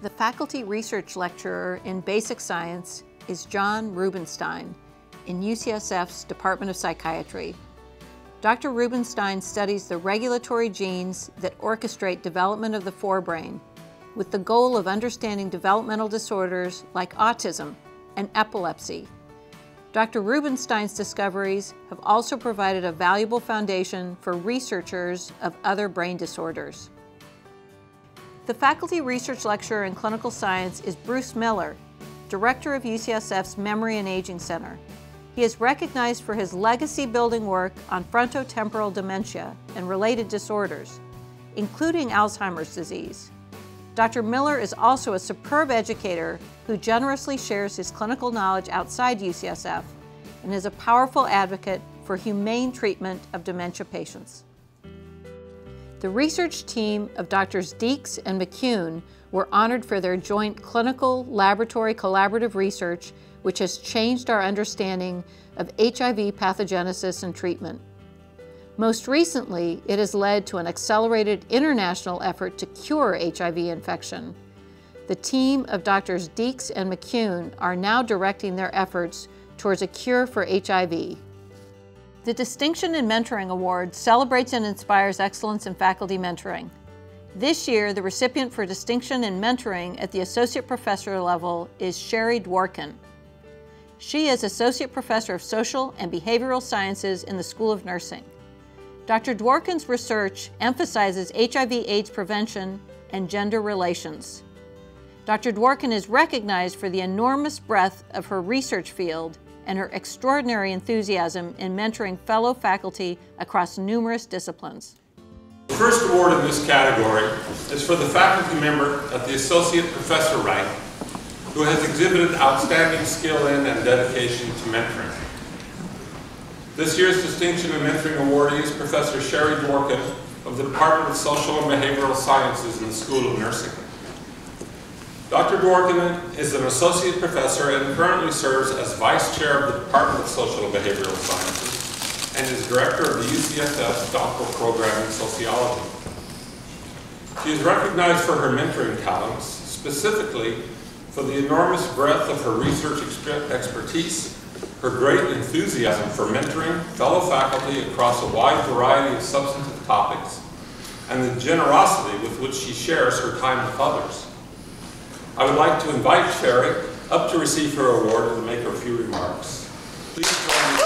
The faculty research lecturer in basic science is John Rubenstein in UCSF's Department of Psychiatry. Dr. Rubenstein studies the regulatory genes that orchestrate development of the forebrain with the goal of understanding developmental disorders like autism and epilepsy. Dr. Rubenstein's discoveries have also provided a valuable foundation for researchers of other brain disorders. The faculty research lecturer in clinical science is Bruce Miller, director of UCSF's Memory and Aging Center. He is recognized for his legacy-building work on frontotemporal dementia and related disorders, including Alzheimer's disease. Dr. Miller is also a superb educator who generously shares his clinical knowledge outside UCSF and is a powerful advocate for humane treatment of dementia patients. The research team of Drs. Deeks and McCune were honored for their joint clinical laboratory collaborative research, which has changed our understanding of HIV pathogenesis and treatment. Most recently, it has led to an accelerated international effort to cure HIV infection. The team of Drs. Deeks and McCune are now directing their efforts towards a cure for HIV. The Distinction in Mentoring Award celebrates and inspires excellence in faculty mentoring. This year, the recipient for Distinction in Mentoring at the Associate Professor level is Shari Dworkin. She is Associate Professor of Social and Behavioral Sciences in the School of Nursing. Dr. Dworkin's research emphasizes HIV/AIDS prevention and gender relations. Dr. Dworkin is recognized for the enormous breadth of her research field and her extraordinary enthusiasm in mentoring fellow faculty across numerous disciplines. The first award in this category is for the faculty member at the Associate Professor rank who has exhibited outstanding skill in and dedication to mentoring. This year's Distinction in Mentoring awardee is Professor Shari Dworkin of the Department of Social and Behavioral Sciences in the School of Nursing. Dr. Dworkin is an Associate Professor and currently serves as Vice Chair of the Department of Social and Behavioral Sciences and is Director of the UCSF Doctoral Program in Sociology. She is recognized for her mentoring talents, specifically for the enormous breadth of her research expertise, her great enthusiasm for mentoring fellow faculty across a wide variety of substantive topics, and the generosity with which she shares her time with others. I would like to invite Shari up to receive her award and to make her few remarks. Please join me.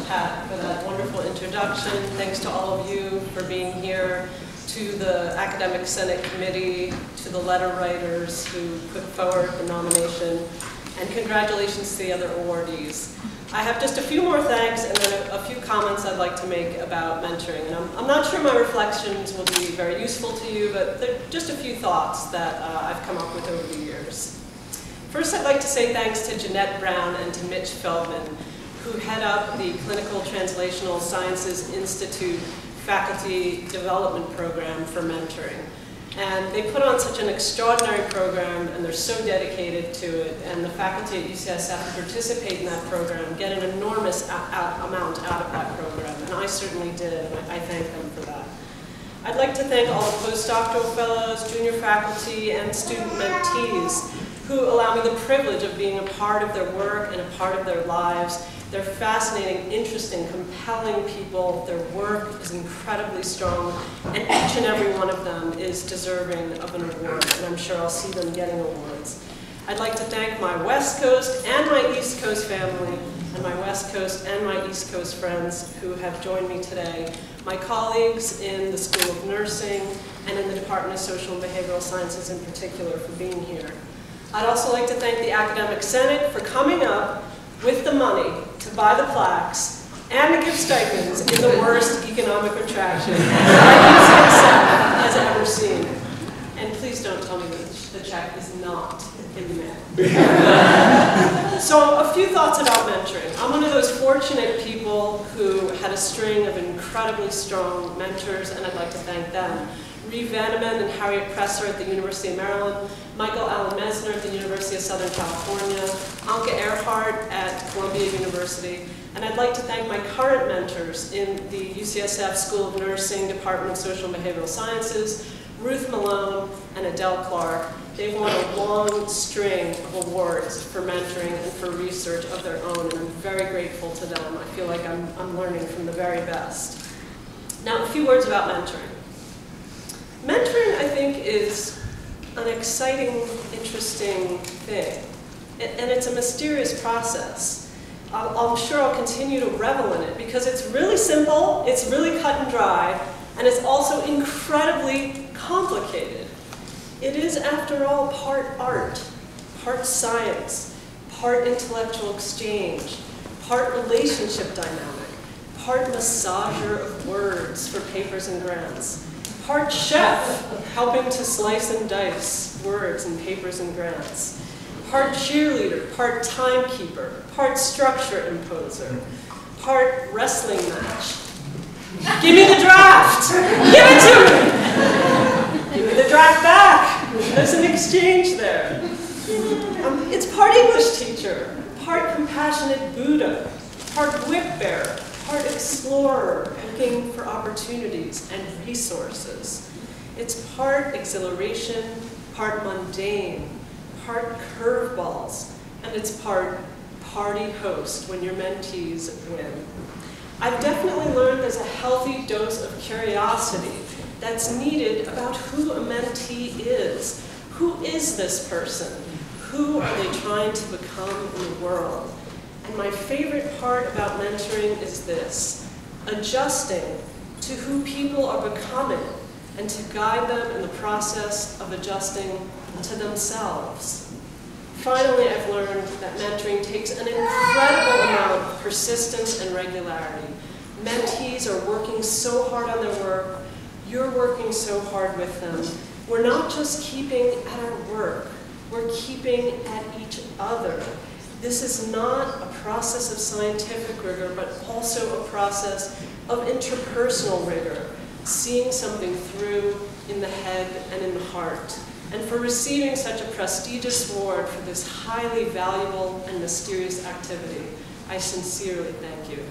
Pat, for that wonderful introduction. Thanks to all of you for being here, to the Academic Senate Committee, to the letter writers who put forward the nomination, and congratulations to the other awardees. I have just a few more thanks and then a few comments I'd like to make about mentoring. And I'm not sure my reflections will be very useful to you, but they're just a few thoughts that I've come up with over the years. First, I'd like to say thanks to Jeanette Brown and to Mitch Feldman, who head up the Clinical Translational Sciences Institute Faculty Development Program for Mentoring. And they put on such an extraordinary program, and they're so dedicated to it, and the faculty at UCSF who participate in that program get an enormous amount out of that program, and I certainly did, and I thank them for that. I'd like to thank all the postdoctoral fellows, junior faculty, and student mentees who allow me the privilege of being a part of their work and a part of their lives. They're fascinating, interesting, compelling people. Their work is incredibly strong, and each and every one of them is deserving of an award, and I'm sure I'll see them getting awards. I'd like to thank my West Coast and my East Coast family, and my West Coast and my East Coast friends who have joined me today, my colleagues in the School of Nursing and in the Department of Social and Behavioral Sciences in particular for being here. I'd also like to thank the Academic Senate for coming up with the money to buy the plaques and to give stipends in the worst economic retraction UCSF has ever seen. And please don't tell me that the check is not in the mail. So a few thoughts about mentoring. I'm one of those fortunate people who had a string of incredibly strong mentors, and I'd like to thank them. Ree Vanneman and Harriet Presser at the University of Maryland, Michael Allen Mesner at the University of Southern California, Anke Earhart at Columbia University, and I'd like to thank my current mentors in the UCSF School of Nursing, Department of Social and Behavioral Sciences, Ruth Malone and Adele Clark. They've won a long string of awards for mentoring and for research of their own, and I'm very grateful to them. I feel like I'm learning from the very best. Now, a few words about mentoring. Mentoring, I think, is an exciting, interesting thing, and it's a mysterious process. I'm sure I'll continue to revel in it because it's really simple, it's really cut and dry, and it's also incredibly complicated. It is, after all, part art, part science, part intellectual exchange, part relationship dynamic, part massager of words for papers and grants, part chef of helping to slice and dice words and papers and grants, part cheerleader, part timekeeper, part structure imposer, part wrestling match. Give me the draft! Give it to me! Give me the draft back! There's an exchange there. It's part English teacher, part compassionate Buddha, part whip bearer, part explorer looking for opportunities and resources. It's part exhilaration, part mundane, part curveballs, and it's part party host when your mentees win. I've definitely learned there's a healthy dose of curiosity that's needed about who a mentee is. Who is this person? Who are they trying to become in the world? And my favorite part about mentoring is this: adjusting to who people are becoming and to guide them in the process of adjusting to themselves. Finally, I've learned that mentoring takes an incredible amount of persistence and regularity. Mentees are working so hard on their work. You're working so hard with them. We're not just keeping at our work, we're keeping at each other. This is not a process of scientific rigor, but also a process of interpersonal rigor, seeing something through in the head and in the heart. And for receiving such a prestigious award for this highly valuable and mysterious activity, I sincerely thank you.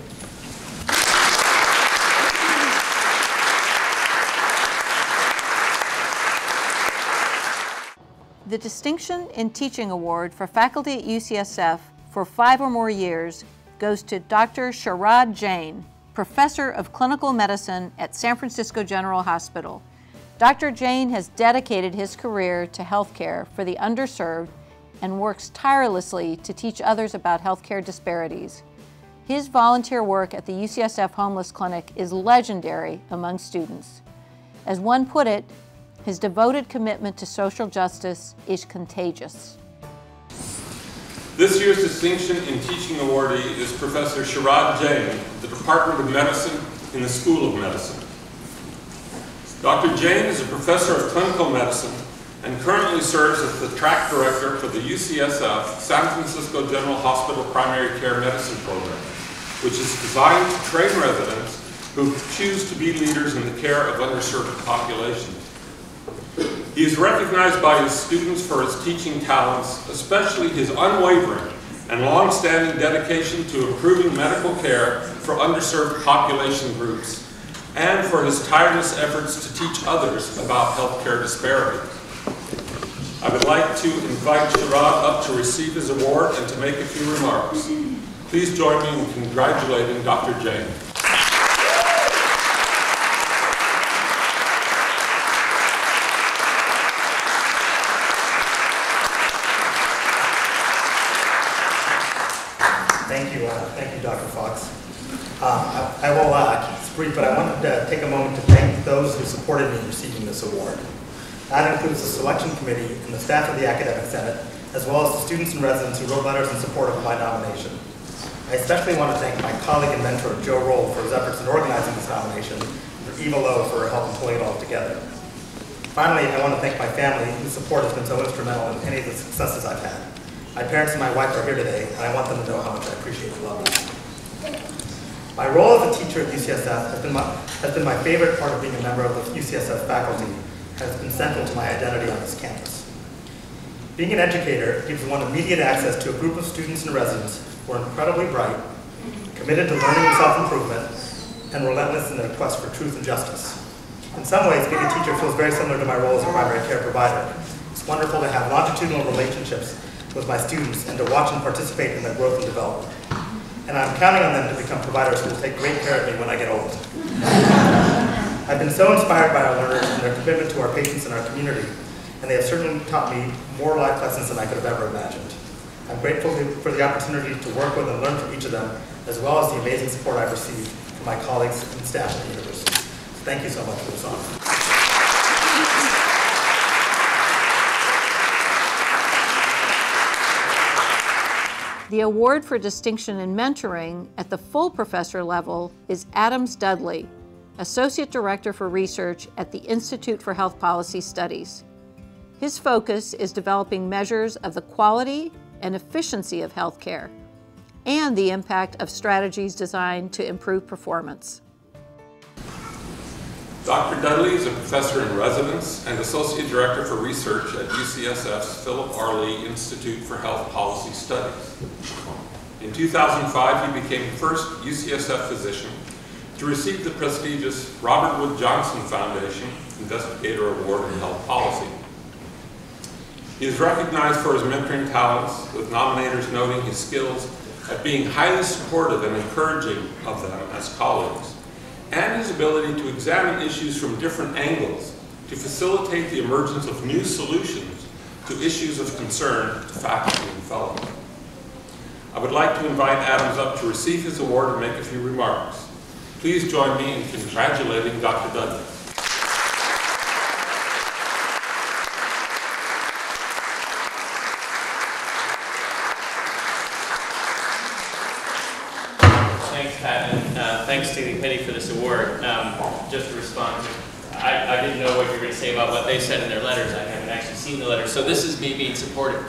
The Distinction in Teaching Award for faculty at UCSF for 5 or more years goes to Dr. Shari Jain, Professor of Clinical Medicine at San Francisco General Hospital. Dr. Jain has dedicated his career to healthcare for the underserved and works tirelessly to teach others about healthcare disparities. His volunteer work at the UCSF Homeless Clinic is legendary among students. As one put it, his devoted commitment to social justice is contagious. This year's Distinction in Teaching awardee is Professor Shari Jain, the Department of Medicine in the School of Medicine. Dr. Jain is a professor of clinical medicine and currently serves as the track director for the UCSF San Francisco General Hospital Primary Care Medicine Program, which is designed to train residents who choose to be leaders in the care of underserved populations. He is recognized by his students for his teaching talents, especially his unwavering and long-standing dedication to improving medical care for underserved population groups, and for his tireless efforts to teach others about healthcare disparities. I would like to invite Shari up to receive his award and to make a few remarks. Please join me in congratulating Dr. Jain. Thank you, Dr. Fox. I will keep this brief, but I wanted to take a moment to thank those who supported me in receiving this award. That includes the selection committee and the staff of the Academic Senate, as well as the students and residents who wrote letters in support of my nomination. I especially want to thank my colleague and mentor, Joe Roll, for his efforts in organizing this nomination, and for Eva Lowe for helping pulling it all together. Finally, I want to thank my family, whose support has been so instrumental in any of the successes I've had. My parents and my wife are here today, and I want them to know how much I appreciate and love them. My role as a teacher at UCSF has been my favorite part of being a member of the UCSF faculty, has been central to my identity on this campus. Being an educator gives one immediate access to a group of students and residents who are incredibly bright, committed to learning and self-improvement, and relentless in their quest for truth and justice. In some ways, being a teacher feels very similar to my role as a primary care provider. It's wonderful to have longitudinal relationships with my students and to watch and participate in their growth and development. And I'm counting on them to become providers who will take great care of me when I get old. I've been so inspired by our learners and their commitment to our patients and our community, and they have certainly taught me more life lessons than I could have ever imagined. I'm grateful for the opportunity to work with and learn from each of them, as well as the amazing support I've received from my colleagues and staff at the university. Thank you so much for this honor. The award for distinction in mentoring at the full professor level is Adams Dudley, Associate Director for Research at the Institute for Health Policy Studies. His focus is developing measures of the quality and efficiency of healthcare and the impact of strategies designed to improve performance. Dr. Dudley is a professor in residence and Associate Director for Research at UCSF's Philip R. Lee Institute for Health Policy Studies. In 2005, he became the first UCSF physician to receive the prestigious Robert Wood Johnson Foundation Investigator Award in Health Policy. He is recognized for his mentoring talents, with nominators noting his skills at being highly supportive and encouraging of them as colleagues, and his ability to examine issues from different angles to facilitate the emergence of new solutions to issues of concern to faculty and fellows. I would like to invite Adams up to receive his award and make a few remarks. Please join me in congratulating Dr. Dudley. Thanks, Pat, and thanks to the committee for this award. Just to respond, I didn't know what you were going to say about what they said in their letters. I haven't actually seen the letters, so this is me being supportive.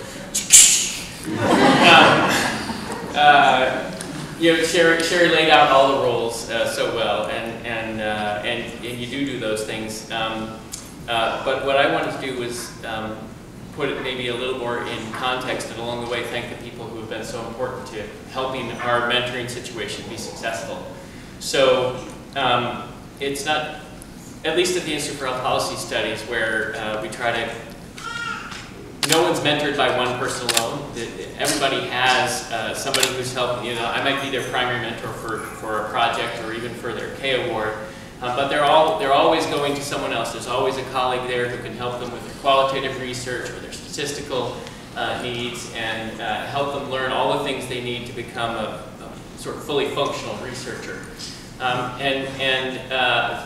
You know, Shari laid out all the roles so well, and you do those things. But what I wanted to do was put it maybe a little more in context, and along the way thank the people who have been so important to helping our mentoring situation be successful. So it's not, at least at the Institute for Health Policy Studies, where we try to, no one's mentored by one person alone. Everybody has somebody who's helping. You know, I might be their primary mentor for a project or even for their K award, but they're always going to someone else. There's always a colleague there who can help them with their qualitative research or their statistical needs and help them learn all the things they need to become a sort of fully functional researcher.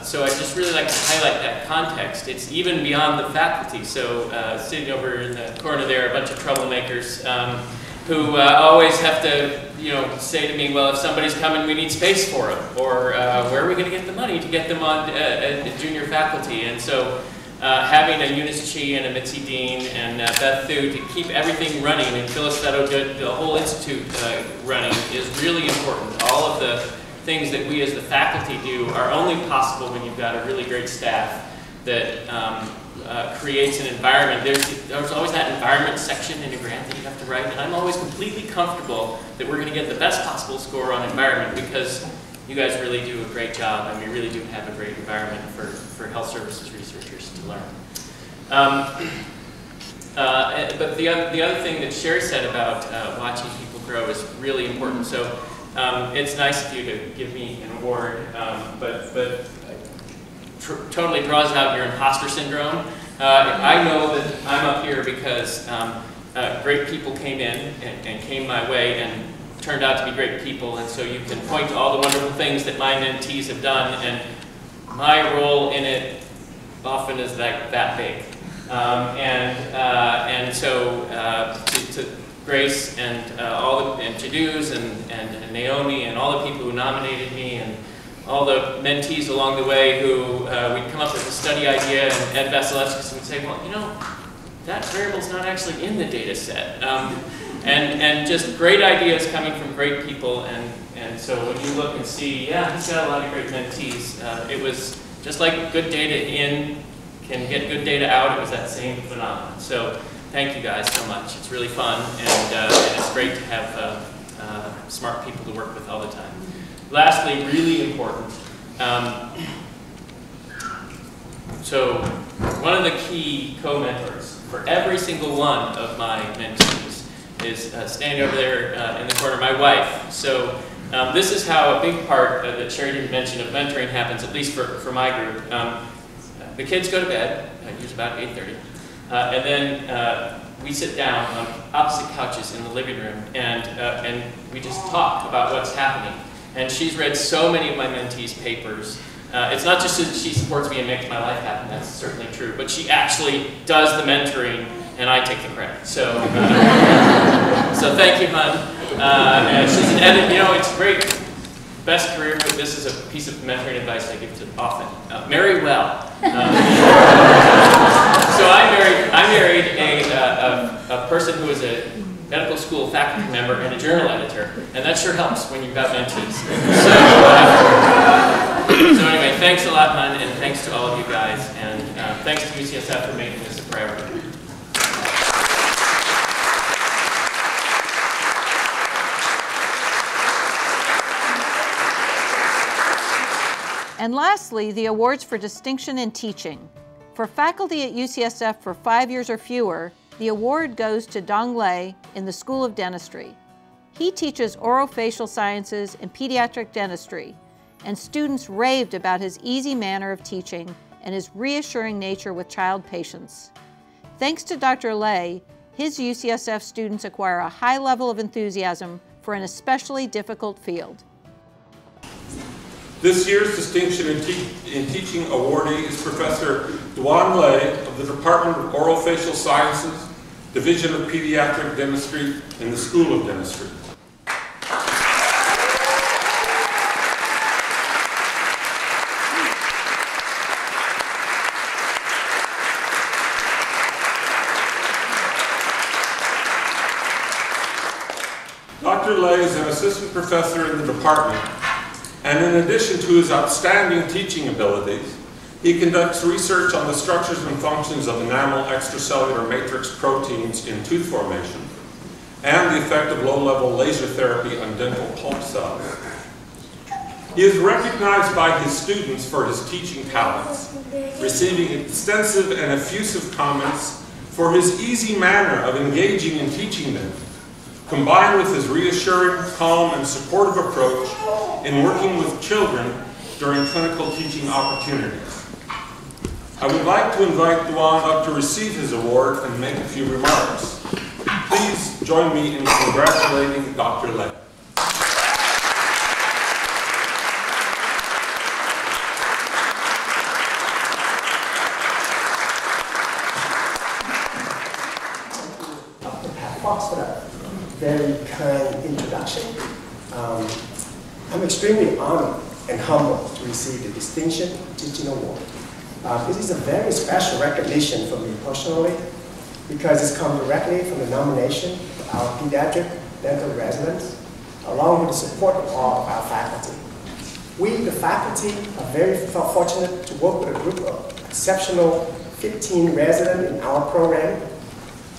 So I just really like to highlight that context. It's even beyond the faculty. So sitting over in the corner there are a bunch of troublemakers who always have to, you know, say to me, well, if somebody's coming, we need space for them, or where are we going to get the money to get them on junior faculty? And so having a Eunice Chi and a Mitzi Dean and Beth Thu to keep everything running, and Phyllis Fetto did the whole institute running, is really important. All of the things that we as the faculty do are only possible when you've got a really great staff that creates an environment. There's always that environment section in a grant that you have to write, and I'm always completely comfortable that we're going to get the best possible score on environment because you guys really do a great job, and we really do have a great environment for health services researchers to learn. But the other thing that Shari said about watching people grow is really important. So it's nice of you to give me an award, but totally draws out your imposter syndrome. I know that I'm up here because great people came in and came my way and turned out to be great people, and so you can point to all the wonderful things that my mentees have done, and my role in it often is that big. And so to Grace and and to-dos and Naomi and all the people who nominated me and all the mentees along the way who we'd come up with a study idea, and Ed Vasilevskis would say, well, you know, that variable's not actually in the data set. And just great ideas coming from great people, and so when you look and see, yeah, he's got a lot of great mentees, it was just like good data in can get good data out, it was that same phenomenon. So thank you guys so much. It's really fun, and it's great to have smart people to work with all the time. Lastly, really important, so one of the key co-mentors for every single one of my mentees is standing over there in the corner, my wife. So this is how a big part that Shari didn't mention of mentoring happens, at least for my group. The kids go to bed, usually about 8:30, and then we sit down on opposite couches in the living room, and we just talk about what's happening. And she's read so many of my mentees' papers. It's not just that she supports me and makes my life happen, that's certainly true, but she actually does the mentoring, and I take the credit. So, so thank you, hon. And she's an edit, you know, it's great. Best career, but this is a piece of mentoring advice I give to often. Marry well. So I married a person who was a medical school faculty member and a journal editor, and that sure helps when you've got mentees. So anyway, thanks a lot, hon, and thanks to all of you guys, and thanks to UCSF for making this a priority. And lastly, the awards for distinction in teaching. For faculty at UCSF for 5 years or fewer, the award goes to Dong Lei in the School of Dentistry. He teaches orofacial sciences and pediatric dentistry, and students raved about his easy manner of teaching and his reassuring nature with child patients. Thanks to Dr. Lei, his UCSF students acquire a high level of enthusiasm for an especially difficult field. This year's Distinction in Teaching awardee is Professor Thuan Lei of the Department of Orofacial Sciences, Division of Pediatric Dentistry in the School of Dentistry. Dr. Lei is an assistant professor in the department, and in addition to his outstanding teaching abilities, he conducts research on the structures and functions of enamel extracellular matrix proteins in tooth formation and the effect of low-level laser therapy on dental pulp cells. He is recognized by his students for his teaching talents, receiving extensive and effusive comments for his easy manner of engaging and teaching them, combined with his reassuring, calm, and supportive approach in working with children during clinical teaching opportunities. I would like to invite Thuan up to receive his award and make a few remarks. Please join me in congratulating Dr. Lei. For that very kind introduction. I'm extremely honored and humbled to receive the Distinction Teaching Award. This is a very special recognition for me personally because it's come directly from the nomination of our pediatric dental residents, along with the support of all of our faculty. We, the faculty, are very fortunate to work with a group of exceptional 15 residents in our program.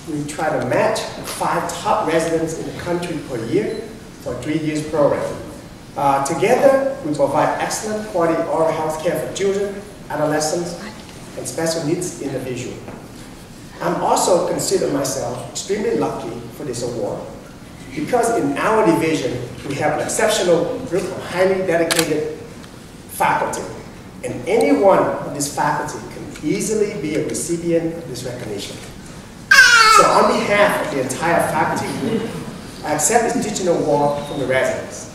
We try to match the 5 top residents in the country per year for a 3 years program. Together, we provide excellent quality oral health care for children, adolescents, and special needs individuals. I'm also consider myself extremely lucky for this award because in our division, we have an exceptional group of highly dedicated faculty, and any one of this faculty can easily be a recipient of this recognition. So on behalf of the entire faculty group, I accept this teaching award from the residents.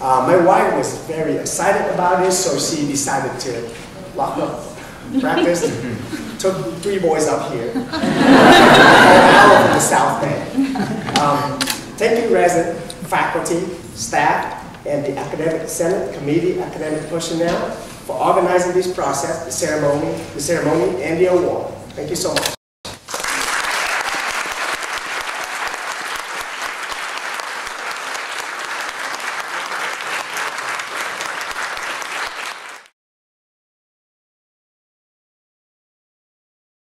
My wife was very excited about this, so she decided to lock up practice. Took 3 boys up here, an hour from the South Bay. Thank you, resident, faculty, staff, and the Academic Senate Committee academic personnel for organizing this process, the ceremony, and the award. Thank you so much.